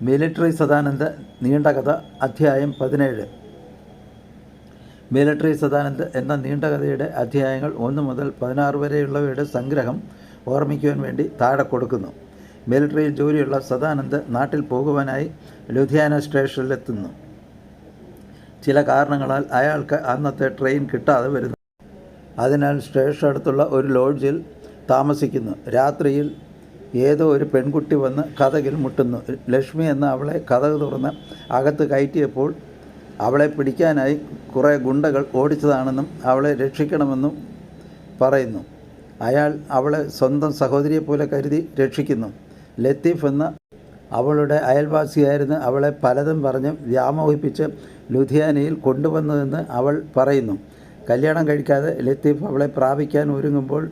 Military Sadanand നീണ്ട കഥ അധ്യായം 17. മിലിട്ടറി സദാനന്ദ് എന്ന നീണ്ട കഥയുടെ അധ്യായങ്ങൾ 1 മുതൽ 16 വരെയുള്ളവയുടെ സംഗ്രഹം ഓർമ്മിക്കുവാൻ വേണ്ടി താഴെ കൊടുക്കുന്നു. മിലിട്ടറിയിൽ ജോലിയുള്ള സദാനന്ദ് നാട്ടിൽ പോകുവാനായി ലുധിയാന സ്റ്റേഷനിലെത്തുന്നു. ചില കാരണങ്ങളാൽ അയാൾക്ക് അന്നത്തെ ട്രെയിൻ കിട്ടാതെ വരുന്നു. അതിനാൽ സ്റ്റേഷൻ അടുത്തുള്ള ഒരു ലോഡ്ജിൽ താമസിക്കുന്നു. രാത്രിയിൽ ഏതോ ഒരു പെൺകുട്ടി വന്ന് കതകിൽ മുട്ടുന്നു. ലക്ഷ്മി എന്ന അവളെ കതക് തുറന്ന് അകത്ത് കയറ്റിയപ്പോൾ അവളെ പിടിക്കാനായി കുറേ ഗുണ്ടകൾ ഓടിച്ചതാണെന്നും അവളെ രക്ഷിക്കണമെന്നും പറയുന്നു. അയാൾ അവളെ സ്വന്തം സഹോദരിയെപ്പോലെ കരുതി രക്ഷിക്കുന്നു. ലത്തീഫ് എന്ന അവളുടെ അയൽവാസിയായിരുന്ന് അവളെ പലതും പറഞ്ഞ് വ്യാമോഹിപ്പിച്ച് ലുധിയാനയിൽ കൊണ്ടുവന്നതെന്ന് അവൾ പറയുന്നു. കല്യാണം കഴിക്കാതെ ലത്തീഫ് അവളെ പ്രാപിക്കാൻ ഒരുങ്ങുമ്പോൾ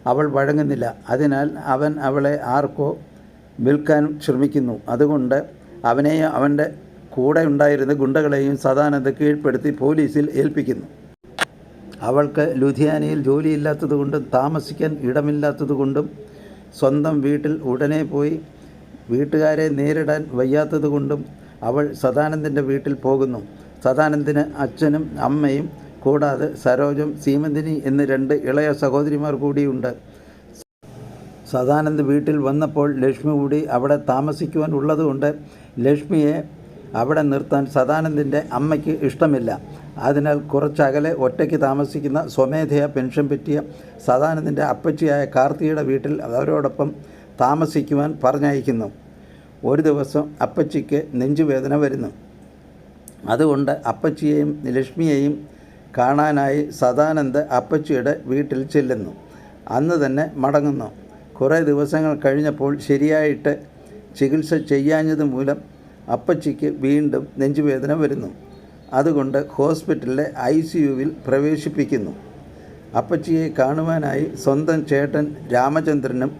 അവൾ വഴങ്ങുന്നില്ല. അതിനാൽ അവൻ അവളെ ആർക്കോ വിൽക്കാൻ ശ്രമിക്കുന്നു. അതുകൊണ്ട് അവനെയും അവൻ്റെ കൂടെ ഉണ്ടായിരുന്ന ഗുണ്ടകളെയും സദാനന്ദ് കീഴ്പ്പെടുത്തി പോലീസിൽ ഏൽപ്പിക്കുന്നു. അവൾക്ക് ലുധിയാനയിൽ ജോലിയില്ലാത്തതുകൊണ്ടും താമസിക്കാൻ ഇടമില്ലാത്തതുകൊണ്ടും സ്വന്തം വീട്ടിൽ ഉടനെ പോയി വീട്ടുകാരെ നേരിടാൻ വയ്യാത്തതുകൊണ്ടും അവൾ സദാനന്ദിൻ്റെ വീട്ടിൽ പോകുന്നു. സദാനന്ദിന് അച്ഛനും അമ്മയും കൂടാതെ സരോജം, സീമന്തിനി എന്ന് 2 ഇളയ സഹോദരിമാർ കൂടിയുണ്ട്. സദാനന്ദ് വീട്ടിൽ വന്നപ്പോൾ ലക്ഷ്മി കൂടി അവിടെ താമസിക്കുവാൻ ഉള്ളതുകൊണ്ട് ലക്ഷ്മിയെ അവിടെ നിർത്താൻ സദാനന്ദിൻ്റെ അമ്മയ്ക്ക് ഇഷ്ടമില്ല. അതിനാൽ കുറച്ചകലെ ഒറ്റയ്ക്ക് താമസിക്കുന്ന സ്വമേധയാ പെൻഷൻ പറ്റിയ സദാനന്ദിൻ്റെ അപ്പച്ചിയായ കാർത്തിയുടെ വീട്ടിൽ അവരോടൊപ്പം താമസിക്കുവാൻ പറഞ്ഞയക്കുന്നു. ഒരു ദിവസം അപ്പച്ചിക്ക് നെഞ്ചുവേദന വരുന്നു. അതുകൊണ്ട് അപ്പച്ചിയെയും ലക്ഷ്മിയെയും കാണാനായി സദാനന്ദ് അപ്പച്ചിയുടെ വീട്ടിൽ ചെല്ലുന്നു. അന്ന് തന്നെ മടങ്ങുന്നു. കുറേ ദിവസങ്ങൾ കഴിഞ്ഞപ്പോൾ ശരിയായിട്ട് ചികിത്സ ചെയ്യാഞ്ഞത് മൂലം അപ്പച്ചിക്ക് വീണ്ടും നെഞ്ചുവേദന വരുന്നു. അതുകൊണ്ട് ഹോസ്പിറ്റലിലെ ICUവിൽ പ്രവേശിപ്പിക്കുന്നു. അപ്പച്ചിയെ കാണുവാനായി സ്വന്തം ചേട്ടൻ രാമചന്ദ്രനും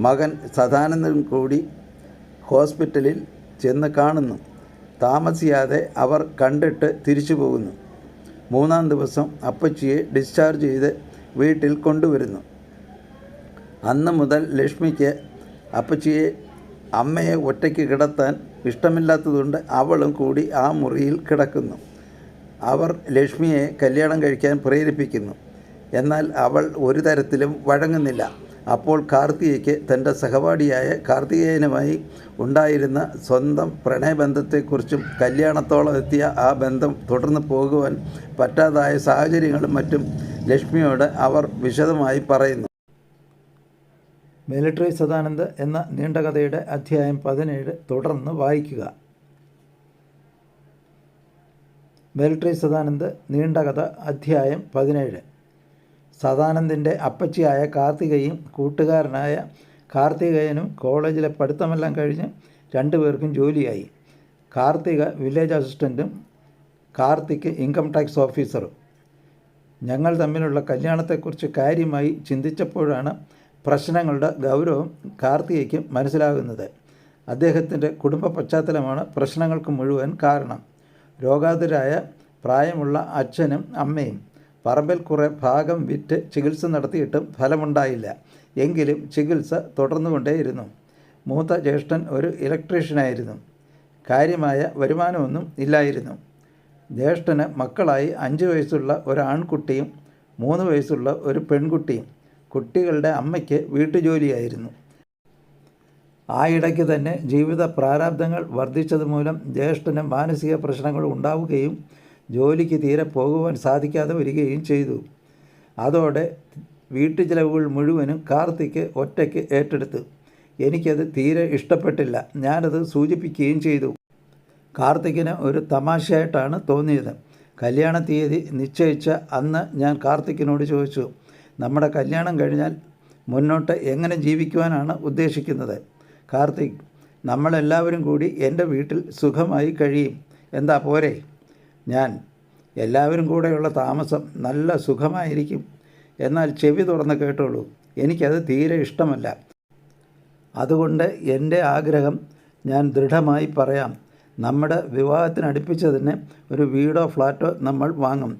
മകൻ സദാനന്ദനും കൂടി ഹോസ്പിറ്റലിൽ ചെന്ന് കാണുന്നു. താമസിയാതെ അവർ കണ്ടിട്ട് തിരിച്ചു പോകുന്നു. 3-ാം ദിവസം അപ്പച്ചിയെ ഡിസ്ചാർജ് ചെയ്ത് വീട്ടിൽ കൊണ്ടുവരുന്നു. അന്ന് മുതൽ ലക്ഷ്മിക്ക് അപ്പച്ചിയെ അമ്മയെ ഒറ്റയ്ക്ക് കിടത്താൻ ഇഷ്ടമില്ലാത്തതുകൊണ്ട് അവളും കൂടി ആ മുറിയിൽ കിടക്കുന്നു. അവർ ലക്ഷ്മിയെ കല്യാണം കഴിക്കാൻ പ്രേരിപ്പിക്കുന്നു. എന്നാൽ അവൾ ഒരു തരത്തിലും വഴങ്ങുന്നില്ല. അപ്പോൾ കാർത്തികയ്ക്ക് തൻ്റെ സഹപാഠിയായ കാർത്തികേയനുമായി ഉണ്ടായിരുന്ന സ്വന്തം പ്രണയബന്ധത്തെക്കുറിച്ചും കല്യാണത്തോളം എത്തിയ ആ ബന്ധം തുടർന്ന് പോകുവാൻ പറ്റാതായ സാഹചര്യങ്ങളും മറ്റും ലക്ഷ്മിയോട് അവർ വിശദമായി പറയുന്നു. മിലിട്ടറി സദാനന്ദ് എന്ന നീണ്ടകഥയുടെ അധ്യായം 17 തുടർന്ന് വായിക്കുക. മിലിട്ടറി സദാനന്ദ് നീണ്ടകഥ അധ്യായം 17. സദാനന്ദിൻ്റെ അപ്പച്ചിയായ കാർത്തികയും കൂട്ടുകാരനായ കാർത്തികേയനും കോളേജിലെ പഠിത്തമെല്ലാം കഴിഞ്ഞ് 2 പേർക്കും ജോലിയായി. കാർത്തിക വില്ലേജ് അസിസ്റ്റൻറ്റും കാർത്തിക് ഇൻകം ടാക്സ് ഓഫീസറും. ഞങ്ങൾ തമ്മിലുള്ള കല്യാണത്തെക്കുറിച്ച് കാര്യമായി ചിന്തിച്ചപ്പോഴാണ് പ്രശ്നങ്ങളുടെ ഗൗരവം കാർത്തികയ്ക്ക് മനസ്സിലാകുന്നത്. അദ്ദേഹത്തിൻ്റെ കുടുംബ പശ്ചാത്തലമാണ് പ്രശ്നങ്ങൾക്ക് മുഴുവൻ കാരണം. രോഗാതുരായ പ്രായമുള്ള അച്ഛനും അമ്മയും. പറമ്പിൽ കുറേ ഭാഗം വിറ്റ് ചികിത്സ നടത്തിയിട്ടും ഫലമുണ്ടായില്ല. എങ്കിലും ചികിത്സ തുടർന്നുകൊണ്ടേയിരുന്നു. മൂത്ത ജ്യേഷ്ഠൻ ഒരു ഇലക്ട്രീഷ്യനായിരുന്നു. കാര്യമായ വരുമാനമൊന്നും ഇല്ലായിരുന്നു. ജ്യേഷ്ഠന് മക്കളായി 5 വയസ്സുള്ള ഒരു ആൺകുട്ടിയും 3 വയസ്സുള്ള ഒരു പെൺകുട്ടിയും. കുട്ടികളുടെ അമ്മയ്ക്ക് വീട്ടുജോലിയായിരുന്നു. ആ ഇടയ്ക്ക് തന്നെ ജീവിത പ്രാരാബ്ദങ്ങൾ വർദ്ധിച്ചതുമൂലം ജ്യേഷ്ഠന് മാനസിക പ്രശ്നങ്ങൾ ഉണ്ടാവുകയും ജോലിക്ക് തീരെ പോകുവാൻ സാധിക്കാതെ വരികയും ചെയ്തു. അതോടെ വീട്ടുചിലവുകൾ മുഴുവനും കാർത്തിക് ഒറ്റയ്ക്ക് ഏറ്റെടുത്തു. എനിക്കത് തീരെ ഇഷ്ടപ്പെട്ടില്ല. ഞാനത് സൂചിപ്പിക്കുകയും ചെയ്തു. കാർത്തികിന് ഒരു തമാശയായിട്ടാണ് തോന്നിയത്. കല്യാണ തീയതി നിശ്ചയിച്ച അന്ന് ഞാൻ കാർത്തികിനോട് ചോദിച്ചു, നമ്മുടെ കല്യാണം കഴിഞ്ഞാൽ മുന്നോട്ട് എങ്ങനെ ജീവിക്കുവാനാണ് ഉദ്ദേശിക്കുന്നത്? കാർത്തിക്, നമ്മളെല്ലാവരും കൂടി എൻ്റെ വീട്ടിൽ സുഖമായി കഴിയും. എന്താ പോരെ? ഞാൻ, എല്ലാവരും കൂടെയുള്ള താമസം നല്ല സുഖമായിരിക്കും. എന്നാൽ ചെവി തുറന്ന് കേട്ടോളൂ, എനിക്കത് തീരെ ഇഷ്ടമല്ല. അതുകൊണ്ട് എൻ്റെ ആഗ്രഹം ഞാൻ ദൃഢമായി പറയാം. നമ്മുടെ വിവാഹത്തിനടുപ്പിച്ച് തന്നെ ഒരു വീടോ ഫ്ലാറ്റോ നമ്മൾ വാങ്ങും.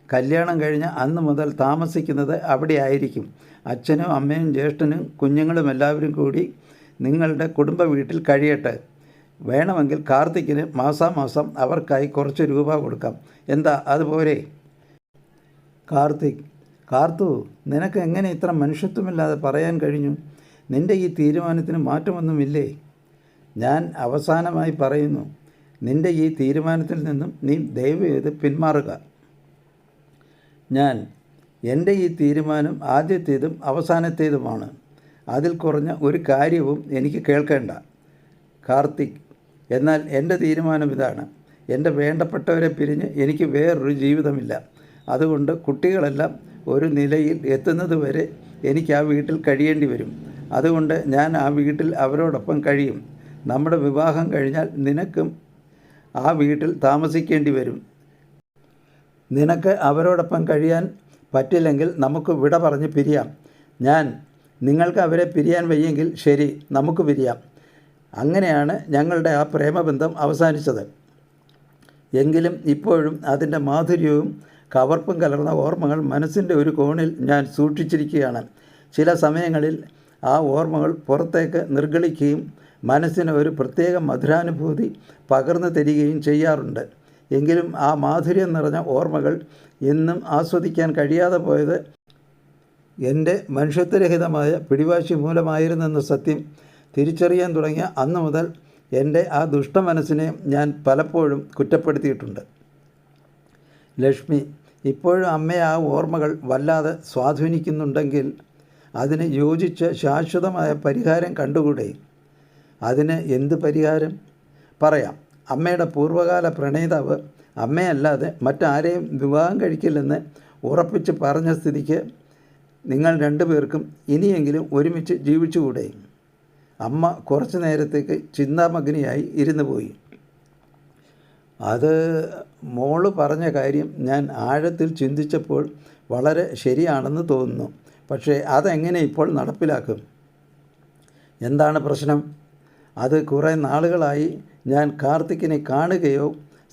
കല്യാണം കഴിഞ്ഞ അന്ന് മുതൽ താമസിക്കുന്നത് അവിടെ ആയിരിക്കും. അച്ഛനും അമ്മയും ജ്യേഷ്ഠനും കുഞ്ഞുങ്ങളും എല്ലാവരും കൂടി നിങ്ങളുടെ കുടുംബ വീട്ടിൽ കഴിയട്ടെ. വേണമെങ്കിൽ കാർത്തിക്കിന് മാസാമാസം അവർക്കായി കുറച്ച് രൂപ കൊടുക്കാം. എന്താ അതുപോരെ? കാർത്തു, നിനക്ക് എങ്ങനെ ഇത്ര മനുഷ്യത്വമില്ലാതെ പറയാൻ കഴിഞ്ഞു? നിൻ്റെ ഈ തീരുമാനത്തിന് മാറ്റമൊന്നുമില്ലേ? ഞാൻ അവസാനമായി പറയുന്നു, നിൻ്റെ ഈ തീരുമാനത്തിൽ നിന്നും നീ ദയവ് ചെയ്ത് പിന്മാറുക. എൻ്റെ ഈ തീരുമാനം ആദ്യത്തേതും അവസാനത്തേതുമാണ്. അതിൽ കുറഞ്ഞ ഒരു കാര്യവും എനിക്ക് കേൾക്കേണ്ട. കാർത്തിക്, എന്നാൽ എൻ്റെ തീരുമാനം ഇതാണ്. എൻ്റെ വേണ്ടപ്പെട്ടവരെ പിരിഞ്ഞ് എനിക്ക് വേറൊരു ജീവിതമില്ല. അതുകൊണ്ട് കുട്ടികളെല്ലാം ഒരു നിലയിൽ എത്തുന്നത് വരെ എനിക്ക് ആ വീട്ടിൽ കഴിയേണ്ടി വരും. അതുകൊണ്ട് ഞാൻ ആ വീട്ടിൽ അവരോടൊപ്പം കഴിയും. നമ്മുടെ വിവാഹം കഴിഞ്ഞാൽ നിനക്കും ആ വീട്ടിൽ താമസിക്കേണ്ടി വരും. നിനക്ക് അവരോടൊപ്പം കഴിയാൻ പറ്റില്ലെങ്കിൽ നമുക്ക് വിട പറഞ്ഞ് പിരിയാം. നിങ്ങൾക്ക് അവരെ പിരിയാൻ വയ്യെങ്കിൽ ശരി, നമുക്ക് പിരിയാം. അങ്ങനെയാണ് ഞങ്ങളുടെ ആ പ്രേമബന്ധം അവസാനിച്ചത്. എങ്കിലും ഇപ്പോഴും അതിൻ്റെ മാധുര്യവും കവർപ്പും കലർന്ന ഓർമ്മകൾ മനസ്സിൻ്റെ ഒരു കോണിൽ ഞാൻ സൂക്ഷിച്ചിരിക്കുകയാണ്. ചില സമയങ്ങളിൽ ആ ഓർമ്മകൾ പുറത്തേക്ക് നിർഗളിക്കുകയും മനസ്സിന് ഒരു പ്രത്യേക മധുരാനുഭൂതി പകർന്നു തരികയും ചെയ്യാറുണ്ട്. എങ്കിലും ആ മാധുര്യം നിറഞ്ഞ ഓർമ്മകൾ എന്നും ആസ്വദിക്കാൻ കഴിയാതെ പോയത് എൻ്റെ മനുഷ്യത്വരഹിതമായ പിടിവാശി മൂലമായിരുന്നെന്ന സത്യം തിരിച്ചറിയാൻ തുടങ്ങിയ അന്നു മുതൽ എൻ്റെ ആ ദുഷ്ടമനസ്സിനെ ഞാൻ പലപ്പോഴും കുറ്റപ്പെടുത്തിയിട്ടുണ്ട്. ലക്ഷ്മി, ഇപ്പോഴും അമ്മയെ ആ ഓർമ്മകൾ വല്ലാതെ സ്വാധീനിക്കുന്നുണ്ടെങ്കിൽ അതിന് യോജിച്ച ശാശ്വതമായ പരിഹാരം കണ്ടുകൂടെ? അതിന് എന്ത് പരിഹാരം? പറയാം. അമ്മയുടെ പൂർവ്വകാല പ്രണയിതാവ് അമ്മയല്ലാതെ മറ്റാരെയും വിവാഹം കഴിക്കില്ലെന്ന് ഉറപ്പിച്ച് പറഞ്ഞ സ്ഥിതിക്ക് നിങ്ങൾ രണ്ടുപേർക്കും ഇനിയെങ്കിലും ഒരുമിച്ച് ജീവിച്ചുകൂടെ? അമ്മ കുറച്ചു നേരത്തേക്ക് ചിന്താമഗ്നിയായി ഇരുന്നു പോയി. അത് മോള് പറഞ്ഞ കാര്യം ഞാൻ ആഴത്തിൽ ചിന്തിച്ചപ്പോൾ വളരെ ശരിയാണെന്ന് തോന്നുന്നു. പക്ഷേ അതെങ്ങനെ ഇപ്പോൾ നടപ്പിലാക്കും? എന്താണ് പ്രശ്നം? അത് കുറേ നാളുകളായി ഞാൻ കാർത്തിക്കിനെ കാണുകയോ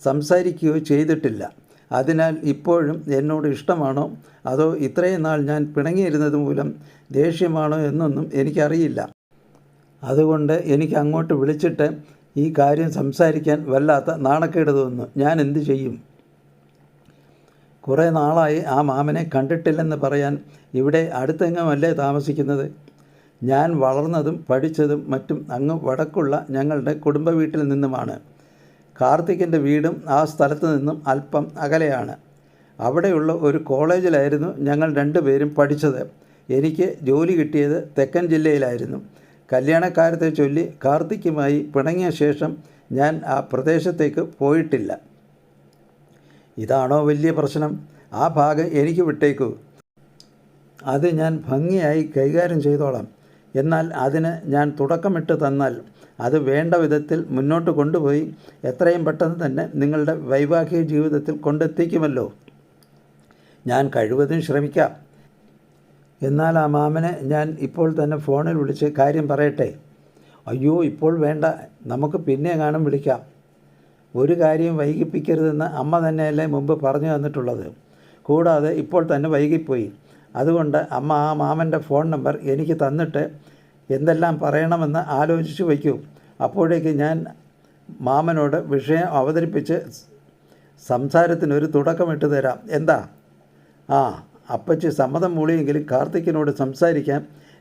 സംസാരിക്കുകയോ ചെയ്തിട്ടില്ല. അതിനാൽ ഇപ്പോഴും എന്നോട് ഇഷ്ടമാണോ അതോ ഇത്രയും നാൾ ഞാൻ പിണങ്ങിയിരുന്നത് മൂലം ദേഷ്യമാണോ എന്നൊന്നും എനിക്കറിയില്ല. അതുകൊണ്ട് എനിക്ക് അങ്ങോട്ട് വിളിച്ചിട്ട് ഈ കാര്യം സംസാരിക്കാൻ വല്ലാത്ത നാണക്കേട് തോന്നുന്നു. ഞാൻ എന്തു ചെയ്യും? കുറേ നാളായി ആ മാമനെ കണ്ടിട്ടില്ലെന്ന് പറയാൻ ഇവിടെ അടുത്തെങ്ങുമല്ലേ താമസിക്കുന്നത്? ഞാൻ വളർന്നതും പഠിച്ചതും മറ്റും അങ്ങ് വടക്കുള്ള ഞങ്ങളുടെ കുടുംബ വീട്ടിൽ നിന്നുമാണ്. കാർത്തിക്കിൻ്റെ വീടും ആ സ്ഥലത്ത് നിന്നും അല്പം അകലെയാണ്. അവിടെയുള്ള ഒരു കോളേജിലായിരുന്നു ഞങ്ങൾ രണ്ടുപേരും പഠിച്ചത്. എനിക്ക് ജോലി കിട്ടിയത് തെക്കൻ ജില്ലയിലായിരുന്നു. കല്യാണക്കാര്യത്തെ ചൊല്ലി കാർത്തിക്കുമായി പിണങ്ങിയ ശേഷം ഞാൻ ആ പ്രദേശത്തേക്ക് പോയിട്ടില്ല. ഇതാണോ വലിയ പ്രശ്നം? ആ ഭാഗം എനിക്ക് വിട്ടേക്കൂ. അത് ഞാൻ ഭംഗിയായി കൈകാര്യം ചെയ്തോളാം. എന്നാൽ അതിന് ഞാൻ തുടക്കമിട്ട് തന്നാൽ അത് വേണ്ട വിധത്തിൽ മുന്നോട്ട് കൊണ്ടുപോയി എത്രയും പെട്ടെന്ന് തന്നെ നിങ്ങളുടെ വൈവാഹിക ജീവിതത്തിൽ കൊണ്ടെത്തിക്കുമല്ലോ. ഞാൻ കഴിവതും ശ്രമിക്കാം. എന്നാൽ ആ മാമനെ ഞാൻ ഇപ്പോൾ തന്നെ ഫോണിൽ വിളിച്ച് കാര്യം പറയട്ടെ? അയ്യോ, ഇപ്പോൾ വേണ്ട, നമുക്ക് പിന്നെ എങ്ങാനും വിളിക്കാം. ഒരു കാര്യം വൈകിപ്പിക്കരുതെന്ന് അമ്മ തന്നെയല്ലേ മുമ്പ് പറഞ്ഞു തന്നിട്ടുള്ളത്. കൂടാതെ ഇപ്പോൾ തന്നെ വൈകിപ്പോയി. അതുകൊണ്ട് അമ്മ ആ മാമൻ്റെ ഫോൺ നമ്പർ എനിക്ക് തന്നിട്ട് എന്തെല്ലാം പറയണമെന്ന് ആലോചിച്ച് വയ്ക്കൂ. അപ്പോഴേക്ക് ഞാൻ മാമനോട് വിഷയം അവതരിപ്പിച്ച് സംസാരത്തിനൊരു തുടക്കമിട്ട് തരാം. എന്താ? അപ്പച്ചി സമ്മതം മൂളിയെങ്കിലും കാർത്തിക്കിനോട് സംസാരിക്കാൻ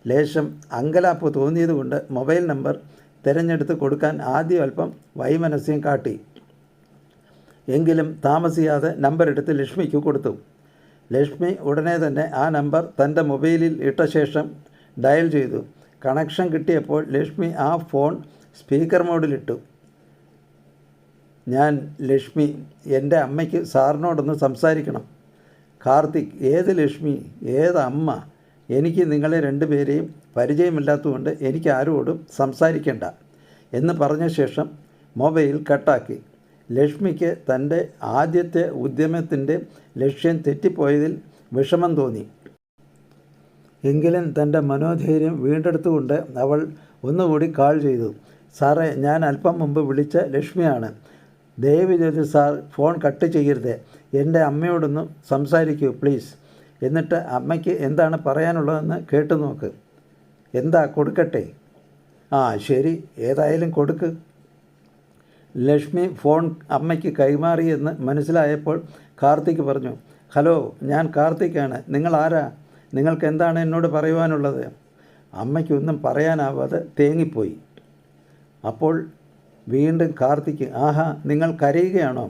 ലേശം അങ്കലാപ്പ് തോന്നിയതുകൊണ്ട് മൊബൈൽ നമ്പർ തിരഞ്ഞെടുത്ത് കൊടുക്കാൻ ആദ്യം അല്പം വൈമനസ്യം കാട്ടി. എങ്കിലും താമസിയാതെ നമ്പർ എടുത്ത് ലക്ഷ്മിക്ക് കൊടുത്തു. ലക്ഷ്മി ഉടനെ തന്നെ ആ നമ്പർ തൻ്റെ മൊബൈലിൽ ഇട്ട ശേഷം ഡയൽ ചെയ്തു. കണക്ഷൻ കിട്ടിയപ്പോൾ ലക്ഷ്മി ആ ഫോൺ സ്പീക്കർ മോഡിലിട്ടു. ലക്ഷ്മി, എൻ്റെ അമ്മയ്ക്ക് സാറിനോടൊന്ന് സംസാരിക്കണം. കാർത്തിക്, ഏത് ലക്ഷ്മി, ഏത് അമ്മ? എനിക്ക് നിങ്ങളെ രണ്ടുപേരെയും പരിചയമില്ലാത്തതുകൊണ്ട് എനിക്ക് ആരോടും സംസാരിക്കേണ്ട എന്ന് പറഞ്ഞ ശേഷം മൊബൈൽ കട്ടാക്കി. ലക്ഷ്മിക്ക് തൻ്റെ ആദ്യത്തെ ഉദ്യമത്തിൻ്റെ ലക്ഷ്യം തെറ്റിപ്പോയതിൽ വിഷമം തോന്നി. എങ്കിലും തൻ്റെ മനോധൈര്യം വീണ്ടെടുത്തുകൊണ്ട് അവൾ ഒന്നുകൂടി കാൾ ചെയ്തു. സാറേ, ഞാൻ അല്പം മുമ്പ് വിളിച്ച ലക്ഷ്മിയാണ്. ദയവ് ചെയ്ത് സാർ ഫോൺ കട്ട് ചെയ്യരുത്. എൻ്റെ അമ്മയോടൊന്ന് സംസാരിക്കൂ പ്ലീസ്. എന്നിട്ട് അമ്മയ്ക്ക് എന്താണ് പറയാനുള്ളതെന്ന് കേട്ടു നോക്ക്. എന്താ, കൊടുക്കട്ടെ? ശരി, ഏതായാലും കൊടുക്ക്. ലക്ഷ്മി ഫോൺ അമ്മയ്ക്ക് കൈമാറിയെന്ന് മനസ്സിലായപ്പോൾ കാർത്തിക് പറഞ്ഞു, ഹലോ, ഞാൻ കാർത്തിക്കാണ്. നിങ്ങൾ ആരാ? നിങ്ങൾക്ക് എന്താണ് എന്നോട് പറയുവാനുള്ളത്? അമ്മയ്ക്കൊന്നും പറയാനാവാതെ തേങ്ങിപ്പോയി. അപ്പോൾ വീണ്ടും കാർത്തിക്, ആഹാ, നിങ്ങൾ കരയുകയാണോ?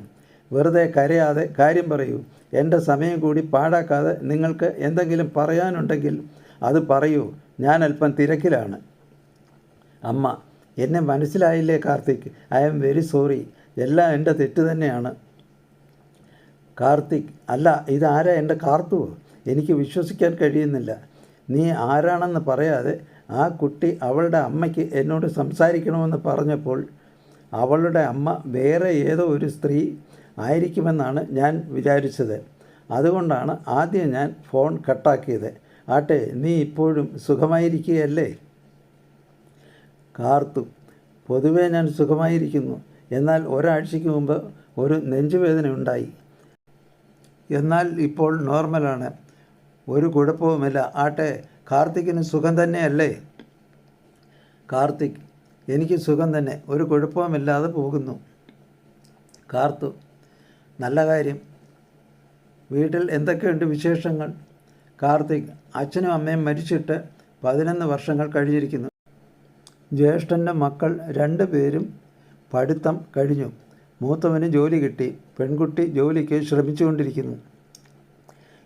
വെറുതെ കരയാതെ കാര്യം പറയൂ. എൻ്റെ സമയം കൂടി പാഴാക്കാതെ നിങ്ങൾക്ക് എന്തെങ്കിലും പറയാനുണ്ടെങ്കിൽ അത് പറയൂ. ഞാൻ അല്പം തിരക്കിലാണ്. അമ്മ, എന്നെ മനസ്സിലായില്ലേ Karthik? I am very sorry. എല്ലാം എൻ്റെ തെറ്റ് തന്നെയാണ്. കാർത്തിക്, അല്ല, ഇതാരാ എൻ്റെ കാർത്തു? എനിക്ക് വിശ്വസിക്കാൻ കഴിയുന്നില്ല. നീ ആരാണെന്ന് പറയാതെ ആ കുട്ടി അവളുടെ അമ്മയ്ക്ക് എന്നോട് സംസാരിക്കണമെന്ന് പറഞ്ഞപ്പോൾ അവളുടെ അമ്മ വേറെ ഏതോ ഒരു സ്ത്രീ ആയിരിക്കുമെന്നാണ് ഞാൻ വിചാരിച്ചത്. അതുകൊണ്ടാണ് ആദ്യം ഞാൻ ഫോൺ കട്ടാക്കിയത്. ആട്ടെ, നീ ഇപ്പോഴും സുഖമായിരിക്കുകയല്ലേ? കാർത്തു, പൊതുവേ ഞാൻ സുഖമായിരിക്കുന്നു. എന്നാൽ ഒരാഴ്ചയ്ക്ക് മുമ്പ് ഒരു നെഞ്ചുവേദന ഉണ്ടായി. എന്നാൽ ഇപ്പോൾ നോർമലാണ്. ഒരു കുഴപ്പവുമില്ല. ആട്ടെ, കാർത്തിക്കിന് സുഖം തന്നെയല്ലേ? കാർത്തിക്, എനിക്ക് സുഖം തന്നെ. ഒരു കുഴപ്പവുമില്ലാതെ പോകുന്നു. കാർത്തു, നല്ല കാര്യം. വീട്ടിൽ എന്തൊക്കെയുണ്ട് വിശേഷങ്ങൾ? കാർത്തിക്, അച്ഛനും അമ്മയും മരിച്ചിട്ട് 11 വർഷങ്ങൾ കഴിഞ്ഞിരിക്കുന്നു. ജ്യേഷ്ഠൻ്റെ മക്കൾ 2 പേരും പഠിത്തം കഴിഞ്ഞു. മൂത്തവന് ജോലി കിട്ടി. പെൺകുട്ടി ജോലിക്ക് ശ്രമിച്ചുകൊണ്ടിരിക്കുന്നു.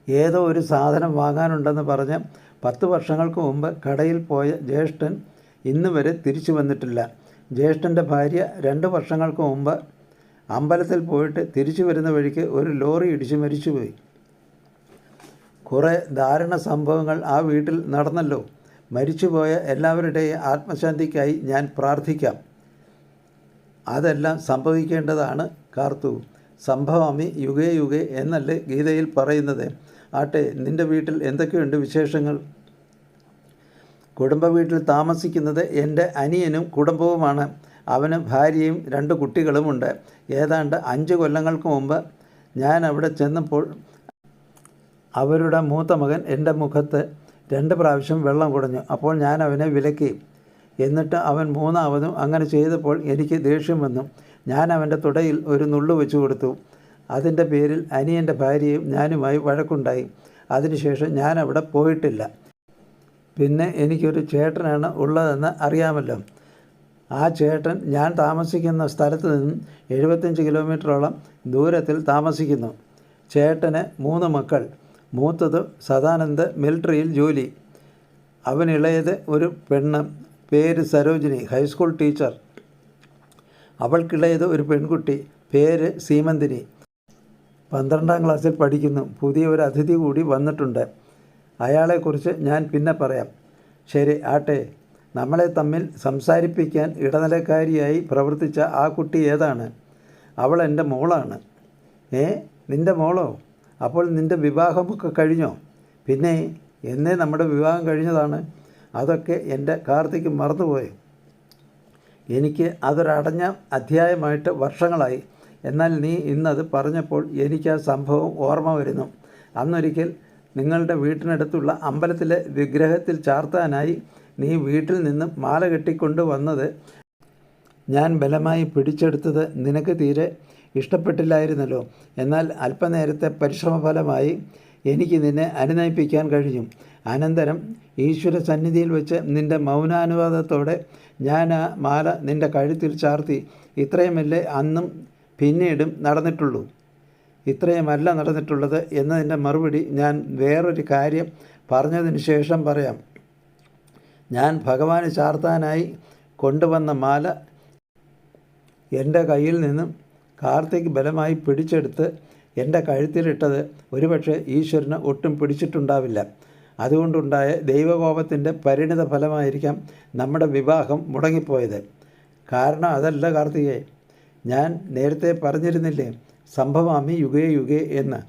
ഏതോ ഒരു സാധനം വാങ്ങാനുണ്ടെന്ന് പറഞ്ഞ് 10 വർഷങ്ങൾക്ക് മുമ്പ് കടയിൽ പോയ ജ്യേഷ്ഠൻ ഇന്ന് വരെ തിരിച്ചു വന്നിട്ടില്ല. ജ്യേഷ്ഠൻ്റെ ഭാര്യ 2 വർഷങ്ങൾക്ക് മുമ്പ് അമ്പലത്തിൽ പോയിട്ട് തിരിച്ചു വരുന്ന വഴിക്ക് ഒരു ലോറി ഇടിച്ച് മരിച്ചുപോയി. കുറേ ദാരുണ സംഭവങ്ങൾ ആ വീട്ടിൽ നടന്നല്ലോ. മരിച്ചുപോയ എല്ലാവരുടെയും ആത്മശാന്തിക്കായി ഞാൻ പ്രാർത്ഥിക്കാം. അതെല്ലാം സംഭവിക്കേണ്ടതാണ് കാർത്തു. സംഭവാമി യുഗേ യുഗേ എന്നല്ലേ ഗീതയിൽ പറയുന്നത്? ആട്ടെ, നിൻ്റെ വീട്ടിൽ എന്തൊക്കെയുണ്ട് വിശേഷങ്ങൾ? കുടുംബ വീട്ടിൽ താമസിക്കുന്നത് എൻ്റെ അനിയനും കുടുംബവുമാണ്. അവന് ഭാര്യയും 2 കുട്ടികളുമുണ്ട്. ഏതാണ്ട് 5 കൊല്ലങ്ങൾക്ക് മുമ്പ് ഞാൻ അവിടെ ചെന്നപ്പോൾ അവരുടെ മൂത്ത മകൻ എൻ്റെ മുഖത്ത് 2 പ്രാവശ്യം വെള്ളം കുടഞ്ഞു. അപ്പോൾ ഞാൻ അവനെ വിലക്കി. എന്നിട്ട് അവൻ 3ാമതും അങ്ങനെ ചെയ്തപ്പോൾ എനിക്ക് ദേഷ്യം വന്നു. ഞാൻ അവൻ്റെ തുടയിൽ ഒരു നുള്ളു വെച്ചു കൊടുത്തു. അതിൻ്റെ പേരിൽ അനിയൻ്റെ ഭാര്യയും ഞാനുമായി വഴക്കുണ്ടായി. അതിനുശേഷം ഞാൻ അവിടെ പോയിട്ടില്ല. പിന്നെ എനിക്കൊരു ചേട്ടനാണ് ഉള്ളതെന്ന് അറിയാമല്ലോ. ആ ചേട്ടൻ ഞാൻ താമസിക്കുന്ന സ്ഥലത്ത് നിന്നും 75 കിലോമീറ്ററോളം ദൂരത്തിൽ താമസിക്കുന്നു. ചേട്ടന് 3 മക്കൾ. മൂത്തത് സദാനന്ദ്, മിലിട്ടറിയിൽ ജോലി. അവനിളയത് ഒരു പെണ്ണ്, പേര് സരോജിനി, ഹൈസ്കൂൾ ടീച്ചർ. അവൾക്കിളയത് ഒരു പെൺകുട്ടി, പേര് സീമന്തിനി, 12ാം ക്ലാസ്സിൽ പഠിക്കുന്നു. പുതിയ ഒരു അതിഥി കൂടി വന്നിട്ടുണ്ട്. അയാളെക്കുറിച്ച് ഞാൻ പിന്നെ പറയാം. ശരി, ആട്ടെ, നമ്മളെ തമ്മിൽ സംസാരിപ്പിക്കാൻ ഇടനിലക്കാരിയായി പ്രവർത്തിച്ച ആ കുട്ടി ഏതാണ്? അവൾ എൻ്റെ മോളാണ്. നിൻ്റെ മോളോ? അപ്പോൾ നിൻ്റെ വിവാഹമൊക്കെ കഴിഞ്ഞോ? പിന്നെ എന്നേ നമ്മുടെ വിവാഹം കഴിഞ്ഞതാണ്. അതൊക്കെ എൻ്റെ കാർത്തിക് മറന്നുപോയി. എനിക്ക് അതൊരടഞ്ഞ അധ്യായമായിട്ട് വർഷങ്ങളായി. എന്നാൽ നീ ഇന്നത് പറഞ്ഞപ്പോൾ എനിക്ക് ആ സംഭവം ഓർമ്മ വരുന്നു. അന്നൊരിക്കൽ നിങ്ങളുടെ വീട്ടിനടുത്തുള്ള അമ്പലത്തിലെ വിഗ്രഹത്തിൽ ചാർത്താനായി നീ വീട്ടിൽ നിന്നും മാല കെട്ടിക്കൊണ്ട് വന്നത് ഞാൻ ബലമായി പിടിച്ചെടുത്തത് നിനക്ക് തീരെ ഇഷ്ടപ്പെട്ടില്ലായിരുന്നല്ലോ. എന്നാൽ അല്പനേരത്തെ പരിശ്രമഫലമായി എനിക്ക് നിന്നെ അനുനയിപ്പിക്കാൻ കഴിഞ്ഞു. അനന്തരം ഈശ്വര സന്നിധിയിൽ വെച്ച് നിൻ്റെ മൗനാനുവാദത്തോടെ ഞാൻ ആ മാല നിൻ്റെ കഴുത്തിൽ ചാർത്തി. ഇത്രയുമല്ലേ അന്നും പിന്നീടും നടന്നിട്ടുള്ളൂ? ഇത്രയുമല്ല നടന്നിട്ടുള്ളത് എന്നതിൻ്റെ മറുപടി ഞാൻ വേറൊരു കാര്യം പറഞ്ഞതിന് ശേഷം പറയാം. ഞാൻ ഭഗവാന് ചാർത്താനായി കൊണ്ടുവന്ന മാല എൻ്റെ കയ്യിൽ നിന്നും കാർത്തിക് ബലമായി പിടിച്ചെടുത്ത് എൻ്റെ കഴുത്തിലിട്ടത് ഒരുപക്ഷെ ഈശ്വരന് ഒട്ടും പിടിച്ചിട്ടുണ്ടാവില്ല. അതുകൊണ്ടുണ്ടായ ദൈവകോപത്തിൻ്റെ പരിണിത ഫലമായിരിക്കാം നമ്മുടെ വിവാഹം മുടങ്ങിപ്പോയത്. കാരണം അതല്ല കാർത്തികേ, ഞാൻ നേരത്തെ പറഞ്ഞിരുന്നില്ലേ സംഭവാമി യുഗേ യുഗേ എന്ന്.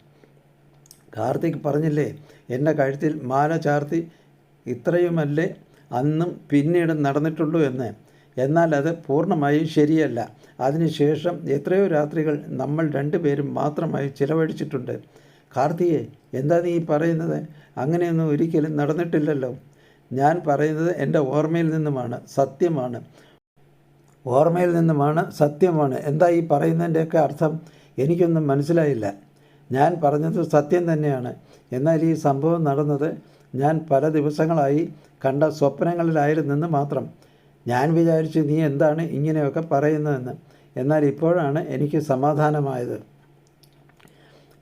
കാർത്തിക് പറഞ്ഞില്ലേ എൻ്റെ കഴുത്തിൽ മാല ചാർത്തി ഇത്രയുമല്ലേ അന്നും പിന്നീടും നടന്നിട്ടുള്ളൂ എന്ന്. എന്നാൽ അത് പൂർണ്ണമായും ശരിയല്ല. അതിനുശേഷം എത്രയോ രാത്രികൾ നമ്മൾ 2 പേരും മാത്രമായി ചിലവഴിച്ചിട്ടുണ്ട്. കാർത്തികേ, എന്താ നീ പറയുന്നത്? അങ്ങനെയൊന്നും ഒരിക്കലും നടന്നിട്ടില്ലല്ലോ. ഞാൻ പറയുന്നത് എൻ്റെ ഓർമ്മയിൽ നിന്നുമാണ്, സത്യമാണ്. ഓർമ്മയിൽ നിന്നുമാണ്, സത്യമാണ്. എന്താ ഈ പറയുന്നതിൻ്റെയൊക്കെ അർത്ഥം? എനിക്കൊന്നും മനസ്സിലായില്ല. ഞാൻ പറഞ്ഞത് സത്യം തന്നെയാണ്. എന്നാൽ ഈ സംഭവം നടന്നത് ഞാൻ പല ദിവസങ്ങളായി കണ്ട സ്വപ്നങ്ങളിലായിരുന്നെന്ന് മാത്രം. ഞാൻ വിചാരിച്ചു നീ എന്താണ് ഇങ്ങനെയൊക്കെ പറയുന്നതെന്ന്. എന്നാൽ ഇപ്പോഴാണ് എനിക്ക് സമാധാനമായത്.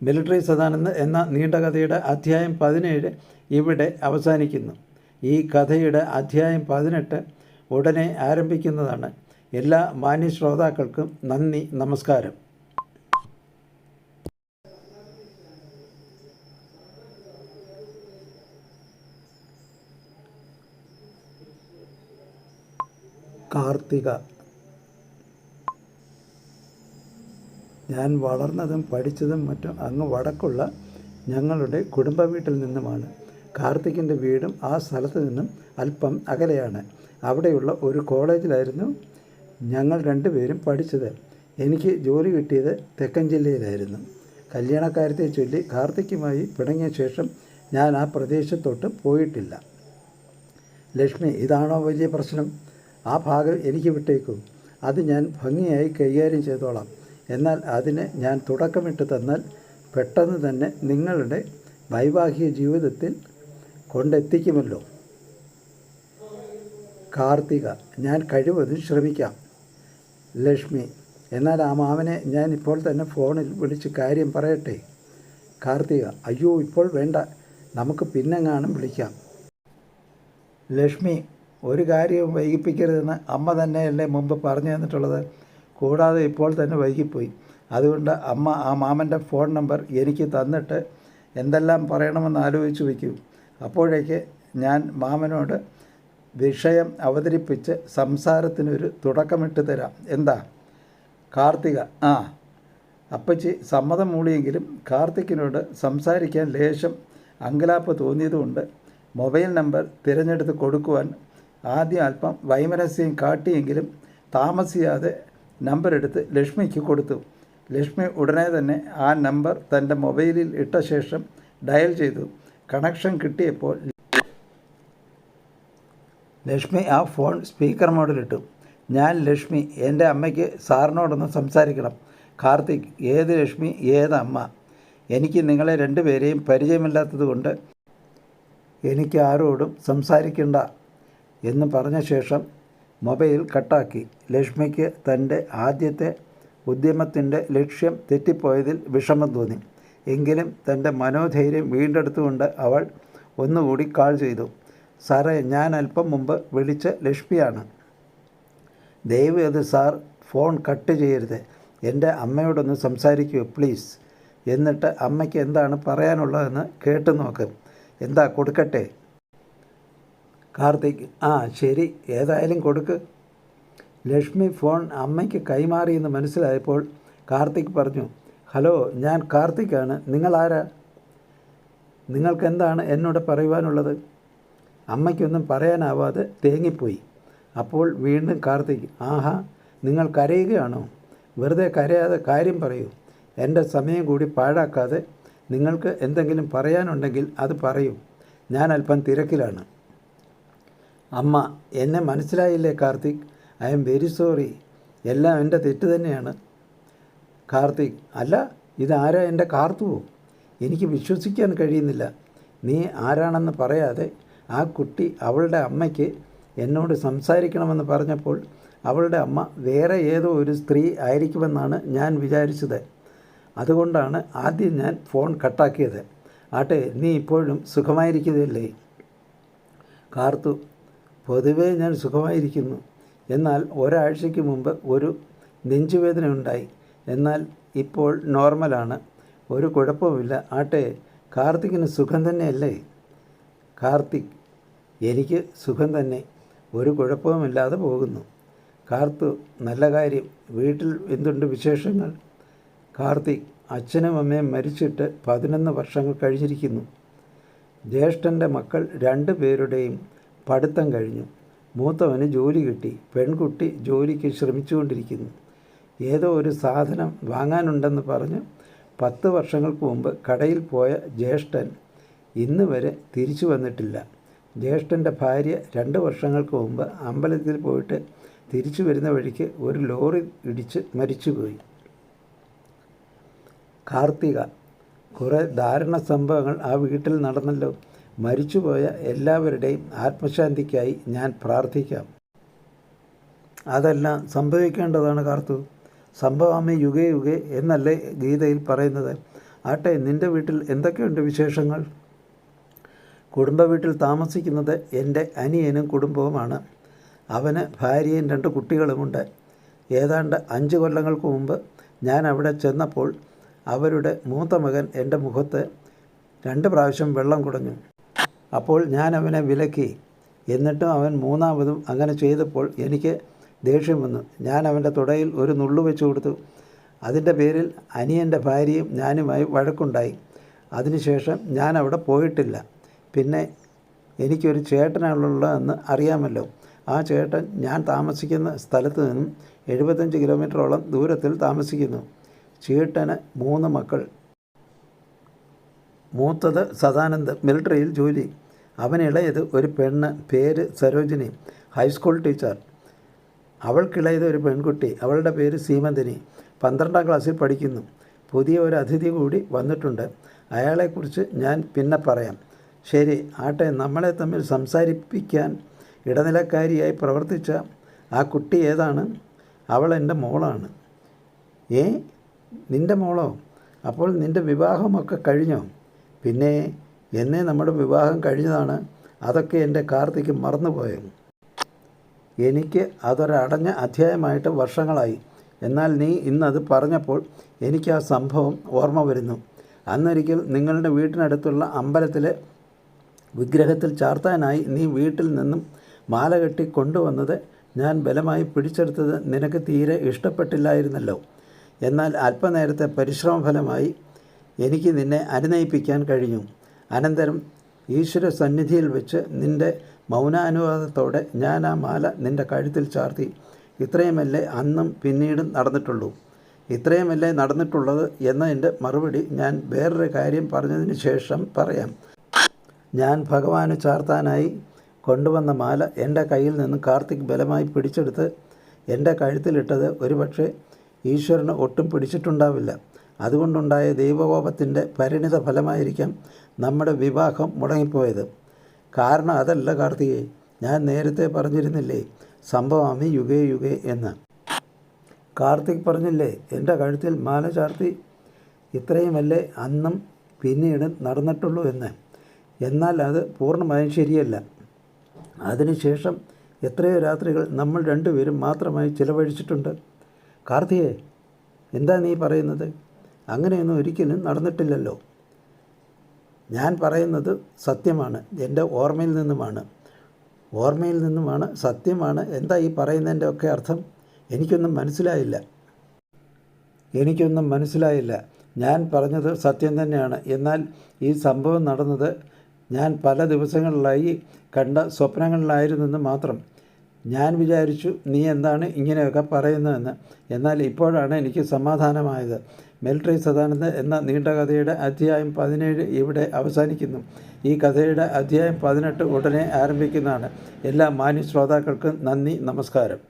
മിലിട്ടറി സദാനന്ദ് എന്ന നീണ്ട കഥയുടെ അധ്യായം 17 ഇവിടെ അവസാനിക്കുന്നു. ഈ കഥയുടെ അധ്യായം 18 ഉടനെ ആരംഭിക്കുന്നതാണ്. എല്ലാ മാന്യ ശ്രോതാക്കൾക്കും നന്ദി, നമസ്കാരം. കാർത്തിക. ഞാൻ വളർന്നതും പഠിച്ചതും മറ്റും അങ്ങ് വടക്കുള്ള ഞങ്ങളുടെ കുടുംബ വീട്ടിൽ നിന്നുമാണ്. കാർത്തികിൻ്റെ വീടും ആ സ്ഥലത്ത് നിന്നും അല്പം അകലെയാണ്. അവിടെയുള്ള ഒരു കോളേജിലായിരുന്നു ഞങ്ങൾ രണ്ടുപേരും പഠിച്ചത്. എനിക്ക് ജോലി കിട്ടിയത് തെക്കൻ ജില്ലയിലായിരുന്നു. കല്യാണക്കാര്യത്തെ ചൊല്ലി കാർത്തിക്കുമായി പിണങ്ങിയ ശേഷം ഞാൻ ആ പ്രദേശത്തോട്ട് പോയിട്ടില്ല. ലക്ഷ്മി, ഇതാണോ വലിയ പ്രശ്നം? ആ ഭാഗം എനിക്ക് വിട്ടേക്കൂ. അത് ഞാൻ ഭംഗിയായി കൈകാര്യം ചെയ്തോളാം. എന്നാൽ അതിന് ഞാൻ തുടക്കമിട്ട് തന്നാൽ പെട്ടെന്ന് തന്നെ നിങ്ങളുടെ വൈവാഹിക ജീവിതത്തിൽ കൊണ്ടെത്തിക്കുമല്ലോ. കാർത്തിക, ഞാൻ കഴിവതും ശ്രമിക്കാം. ലക്ഷ്മി, എന്നാൽ ആ മാമനെ ഞാൻ ഇപ്പോൾ തന്നെ ഫോണിൽ വിളിച്ച് കാര്യം പറയട്ടെ. കാർത്തിക, അയ്യോ ഇപ്പോൾ വേണ്ട, നമുക്ക് പിന്നെങ്ങാനും വിളിക്കാം. ലക്ഷ്മി, ഒരു കാര്യവും വൈകിപ്പിക്കരുതെന്ന് അമ്മ തന്നെയല്ലേ മുമ്പ് പറഞ്ഞു തന്നിട്ടുള്ളത്. കൂടാതെ ഇപ്പോൾ തന്നെ വൈകിപ്പോയി. അതുകൊണ്ട് അമ്മ ആ മാമൻ്റെ ഫോൺ നമ്പർ എനിക്ക് തന്നിട്ട് എന്തെല്ലാം പറയണമെന്ന് ആലോചിച്ച് വയ്ക്കൂ. അപ്പോഴേക്ക് ഞാൻ മാമനോട് വിഷയം അവതരിപ്പിച്ച് സംസാരത്തിനൊരു തുടക്കമിട്ട് തരാം. എന്താ? കാർത്തിക, അപ്പച്ചി സമ്മതം മൂളിയെങ്കിലും കാർത്തിക്കിനോട് സംസാരിക്കാൻ ലേശം അങ്കലാപ്പ് തോന്നിയതുകൊണ്ട് മൊബൈൽ നമ്പർ തിരഞ്ഞെടുത്ത് കൊടുക്കുവാൻ ആദ്യം അല്പം വൈമനസ്യം കാട്ടിയെങ്കിലും താമസിയാതെ നമ്പർ എടുത്ത് ലക്ഷ്മിക്ക് കൊടുത്തു. ലക്ഷ്മി ഉടനെ തന്നെ ആ നമ്പർ തൻ്റെ മൊബൈലിൽ ഇട്ട ശേഷം ഡയൽ ചെയ്തു. കണക്ഷൻ കിട്ടിയപ്പോൾ ലക്ഷ്മി ആ ഫോൺ സ്പീക്കർ മോഡിലിട്ടു. ഞാൻ ലക്ഷ്മി, എൻ്റെ അമ്മയ്ക്ക് സാറിനോടൊന്ന് സംസാരിക്കണം. കാർത്തിക്, ഏത് ലക്ഷ്മി, ഏതമ്മ? എനിക്ക് നിങ്ങളെ രണ്ടുപേരെയും പരിചയമില്ലാത്തത് കൊണ്ട് എനിക്ക് ആരോടും സംസാരിക്കണ്ട എന്ന് പറഞ്ഞ ശേഷം മൊബൈൽ കട്ടാക്കി. ലക്ഷ്മിക്ക് തൻ്റെ ആദ്യത്തെ ഉദ്യമത്തിൻ്റെ ലക്ഷ്യം തെറ്റിപ്പോയതിൽ വിഷമം തോന്നി. എങ്കിലും തൻ്റെ മനോധൈര്യം വീണ്ടെടുത്തുകൊണ്ട് അവൾ ഒന്നുകൂടി കാൾ ചെയ്തു. സാറേ, ഞാൻ അല്പം മുമ്പ് വിളിച്ച ലക്ഷ്മിയാണ്. ദയവ് ചെയ്ത് സാർ ഫോൺ കട്ട് ചെയ്യരുത്. എൻ്റെ അമ്മയോടൊന്ന് സംസാരിക്കൂ പ്ലീസ്. എന്നിട്ട് അമ്മയ്ക്ക് എന്താണ് പറയാനുള്ളതെന്ന് കേട്ടു നോക്ക്. എന്താ, കൊടുക്കട്ടെ? കാർത്തിക്, ശരി, ഏതായാലും കൊടുക്ക്. ലക്ഷ്മി ഫോൺ അമ്മയ്ക്ക് കൈമാറിയെന്ന് മനസ്സിലായപ്പോൾ കാർത്തിക് പറഞ്ഞു, ഹലോ, ഞാൻ കാർത്തിക്കാണ്. നിങ്ങളാരാ? നിങ്ങൾക്കെന്താണ് എന്നോട് പറയുവാനുള്ളത്? അമ്മയ്ക്കൊന്നും പറയാനാവാതെ തേങ്ങിപ്പോയി. അപ്പോൾ വീണ്ടും കാർത്തിക്, നിങ്ങൾ കരയുകയാണോ? വെറുതെ കരയാതെ കാര്യം പറയൂ. എൻ്റെ സമയം കൂടി പാഴാക്കാതെ നിങ്ങൾക്ക് എന്തെങ്കിലും പറയാനുണ്ടെങ്കിൽ അത് പറയൂ. ഞാൻ അല്പം തിരക്കിലാണ്. അമ്മ, എന്നെ മനസ്സിലായില്ലേ Karthik? I am very sorry. എല്ലാം എൻ്റെ തെറ്റ് തന്നെയാണ്. കാർത്തിക്, അല്ല, ഇതാരാ? എൻ്റെ കാർത്തുവോ? എനിക്ക് വിശ്വസിക്കാൻ കഴിയുന്നില്ല. നീ ആരാണെന്ന് പറയാതെ ആ കുട്ടി അവളുടെ അമ്മയ്ക്ക് എന്നോട് സംസാരിക്കണമെന്ന് പറഞ്ഞപ്പോൾ അവളുടെ അമ്മ വേറെ ഏതോ ഒരു സ്ത്രീ ആയിരിക്കുമെന്നാണ് ഞാൻ വിചാരിച്ചത്. അതുകൊണ്ടാണ് ആദ്യം ഞാൻ ഫോൺ കട്ടാക്കിയത്. ആട്ടെ, നീ ഇപ്പോഴും സുഖമായിരിക്കുകയല്ലേ? കാർത്തു, പൊതുവേ ഞാൻ സുഖമായിരിക്കുന്നു. എന്നാൽ ഒരാഴ്ചയ്ക്ക് മുമ്പ് ഒരു നെഞ്ചുവേദന ഉണ്ടായി. എന്നാൽ ഇപ്പോൾ നോർമലാണ്. ഒരു കുഴപ്പവുമില്ല. ആട്ടെ, കാർത്തിക്കിന് സുഖം തന്നെയല്ലേ? കാർത്തിക്, എനിക്ക് സുഖം തന്നെ. ഒരു കുഴപ്പവുമില്ലാതെ പോകുന്നു. കാർത്തു, നല്ല കാര്യം. വീട്ടിൽ എന്തുണ്ട് വിശേഷങ്ങൾ? കാർത്തിക്, അച്ഛനും അമ്മയും മരിച്ചിട്ട് 11 വർഷങ്ങൾ കഴിഞ്ഞിരിക്കുന്നു. ജ്യേഷ്ഠൻ്റെ മക്കൾ 2 പേരുടെയും പഠിത്തം കഴിഞ്ഞു. മൂത്തവന് ജോലി കിട്ടി. പെൺകുട്ടി ജോലിക്ക് ശ്രമിച്ചുകൊണ്ടിരിക്കുന്നു. ഏതോ ഒരു സാധനം വാങ്ങാനുണ്ടെന്ന് പറഞ്ഞ് 10 വർഷങ്ങൾക്ക് മുമ്പ് കടയിൽ പോയ ജ്യേഷ്ഠൻ ഇന്ന് വരെ തിരിച്ചു വന്നിട്ടില്ല. ജ്യേഷ്ഠൻ്റെ ഭാര്യ 2 വർഷങ്ങൾക്ക് മുമ്പ് അമ്പലത്തിൽ പോയിട്ട് തിരിച്ചു വരുന്ന വഴിക്ക് ഒരു ലോറി ഇടിച്ച് മരിച്ചുപോയി. കാർത്തിക, കുറേ ദാരുണ സംഭവങ്ങൾ ആ വീട്ടിൽ നടന്നല്ലോ. മരിച്ചുപോയ എല്ലാവരുടെയും ആത്മശാന്തിക്കായി ഞാൻ പ്രാർത്ഥിക്കാം. അതെല്ലാം സംഭവിക്കേണ്ടതാണ് കാർത്തു. സംഭവാമി യുഗേ യുഗേ എന്നല്ലേ ഗീതയിൽ പറയുന്നത്. ആട്ടെ, നിൻ്റെ വീട്ടിൽ എന്തൊക്കെയുണ്ട് വിശേഷങ്ങൾ? കുടുംബ വീട്ടിൽ താമസിക്കുന്നത് എൻ്റെ അനിയനും കുടുംബവുമാണ്. അവന് ഭാര്യയും 2 കുട്ടികളുമുണ്ട്. ഏതാണ്ട് 5 കൊല്ലങ്ങൾക്ക് മുമ്പ് ഞാൻ അവിടെ ചെന്നപ്പോൾ അവരുടെ മൂത്ത മകൻ എൻ്റെ മുഖത്ത് 2 പ്രാവശ്യം വെള്ളം കുടഞ്ഞു. അപ്പോൾ ഞാൻ അവനെ വിലക്കി. എന്നിട്ടും അവൻ 3ാമതും അങ്ങനെ ചെയ്തപ്പോൾ എനിക്ക് ദേഷ്യം വന്നു. ഞാൻ അവൻ്റെ തുടയിൽ ഒരു നുള്ളു വെച്ച് കൊടുത്തു. അതിൻ്റെ പേരിൽ അനിയൻ്റെ ഭാര്യയും ഞാനുമായി വഴക്കുണ്ടായി. അതിനുശേഷം ഞാൻ അവിടെ പോയിട്ടില്ല. പിന്നെ എനിക്കൊരു ചേട്ടനാണുള്ളതെന്ന് അറിയാമല്ലോ. ആ ചേട്ടൻ ഞാൻ താമസിക്കുന്ന സ്ഥലത്ത് നിന്നും 75 കിലോമീറ്ററോളം ദൂരത്തിൽ താമസിക്കുന്നു. ചേട്ടന് 3 മക്കൾ. മൂത്തത് സദാനന്ദ്, മിലിട്ടറിയിൽ ജോലി. അവനിളയത് ഒരു പെണ്ണ്, പേര് സരോജിനി, ഹൈസ്കൂൾ ടീച്ചർ. അവൾക്കിളയത് ഒരു പെൺകുട്ടി, അവളുടെ പേര് സീമന്തിനി, 12ാം ക്ലാസ്സിൽ പഠിക്കുന്നു. പുതിയ ഒരു അതിഥി കൂടി വന്നിട്ടുണ്ട്. അയാളെക്കുറിച്ച് ഞാൻ പിന്നെ പറയാം. ശരി, ആട്ടെ, നമ്മളെ തമ്മിൽ സംസാരിപ്പിക്കാൻ ഇടനിലക്കാരിയായി പ്രവർത്തിച്ച ആ കുട്ടി ഏതാണ്? അവൾ എൻ്റെ മോളാണ്. നിൻ്റെ മോളോ? അപ്പോൾ നിൻ്റെ വിവാഹമൊക്കെ കഴിഞ്ഞോ? പിന്നെ എന്നേ നമ്മുടെ വിവാഹം കഴിഞ്ഞതാണ്. അതൊക്കെ എൻ്റെ കാർത്തിക്ക് മറന്നുപോയോ? എനിക്ക് അതൊരടഞ്ഞ അധ്യായമായിട്ട് വർഷങ്ങളായി. എന്നാൽ നീ ഇന്നത് പറഞ്ഞപ്പോൾ എനിക്ക് ആ സംഭവം ഓർമ്മ വരുന്നു. അന്നൊരിക്കൽ നിങ്ങളുടെ വീട്ടിനടുത്തുള്ള അമ്പലത്തിലെ വിഗ്രഹത്തിൽ ചാർത്താനായി നീ വീട്ടിൽ നിന്നും മാല കെട്ടി കൊണ്ടുവന്നത് ഞാൻ ബലമായി പിടിച്ചെടുത്തത് നിനക്ക് തീരെ ഇഷ്ടപ്പെട്ടില്ലായിരുന്നല്ലോ. എന്നാൽ അല്പനേരത്തെ പരിശ്രമഫലമായി എനിക്ക് നിന്നെ അനുനയിപ്പിക്കാൻ കഴിഞ്ഞു. അനന്തരം ഈശ്വര സന്നിധിയിൽ വെച്ച് നിൻ്റെ മൗനാനുവാദത്തോടെ ഞാൻ ആ മാല നിൻ്റെ കഴുത്തിൽ ചാർത്തി. ഇത്രയുമല്ലേ അന്നും പിന്നീടും നടന്നിട്ടുള്ളൂ. ഇത്രയുമല്ലേ നടന്നിട്ടുള്ളത് എന്നതിൻ്റെ മറുപടി ഞാൻ വേറൊരു കാര്യം പറഞ്ഞതിന് ശേഷം പറയാം. ഞാൻ ഭഗവാന് ചാർത്താനായി കൊണ്ടുവന്ന മാല എൻ്റെ കയ്യിൽ നിന്ന് കാർത്തിക് ബലമായി പിടിച്ചെടുത്ത് എൻ്റെ കഴുത്തിലിട്ടത് ഒരുപക്ഷെ ഈശ്വരന് ഒട്ടും പിടിച്ചിട്ടുണ്ടാവില്ല. അതുകൊണ്ടുണ്ടായ ദൈവകോപത്തിൻ്റെ പരിണിത ഫലമായിരിക്കാം നമ്മുടെ വിവാഹം മുടങ്ങിപ്പോയത്. കാരണം അതല്ല കാർത്തികേ, ഞാൻ നേരത്തെ പറഞ്ഞിരുന്നില്ലേ സംഭവാമി യുഗേ യുഗേ എന്ന്. കാർത്തിക് പറഞ്ഞില്ലേ എൻ്റെ കഴുത്തിൽ മാല ചാർത്തി. ഇത്രയുമല്ലേ അന്നും പിന്നീടും നടന്നിട്ടുള്ളൂ എന്ന്. എന്നാൽ അത് പൂർണ്ണമായും ശരിയല്ല. അതിനുശേഷം എത്രയോ രാത്രികൾ നമ്മൾ 2 പേരും മാത്രമായി ചിലവഴിച്ചിട്ടുണ്ട്. കാർത്തികേ, എന്താ നീ പറയുന്നത്? അങ്ങനെയൊന്നും ഒരിക്കലും നടന്നിട്ടില്ലല്ലോ. ഞാൻ പറയുന്നത് സത്യമാണ്, എൻ്റെ ഓർമ്മയിൽ നിന്നുമാണ്, സത്യമാണ്. എന്താ ഈ പറയുന്നതിൻ്റെ ഒക്കെ അർത്ഥം? എനിക്കൊന്നും മനസ്സിലായില്ല. ഞാൻ പറഞ്ഞത് സത്യം തന്നെയാണ്. എന്നാൽ ഈ സംഭവം നടന്നത് ഞാൻ പല ദിവസങ്ങളിലായി കണ്ട സ്വപ്നങ്ങളിലായിരുന്നെന്ന് മാത്രം. ഞാൻ വിചാരിച്ചു നീ എന്താണ് ഇങ്ങനെയൊക്കെ പറയുന്നതെന്ന്. എന്നാൽ ഇപ്പോഴാണ് എനിക്ക് സമാധാനമായത്. മിലിട്ടറി സദാനന്ദ് എന്ന നീണ്ട കഥയുടെ അധ്യായം 17 ഇവിടെ അവസാനിക്കുന്നു. ഈ കഥയുടെ അധ്യായം 18 ഉടനെ ആരംഭിക്കുന്നതാണ്. എല്ലാ മാന്യ ശ്രോതാക്കൾക്കും നന്ദി, നമസ്കാരം.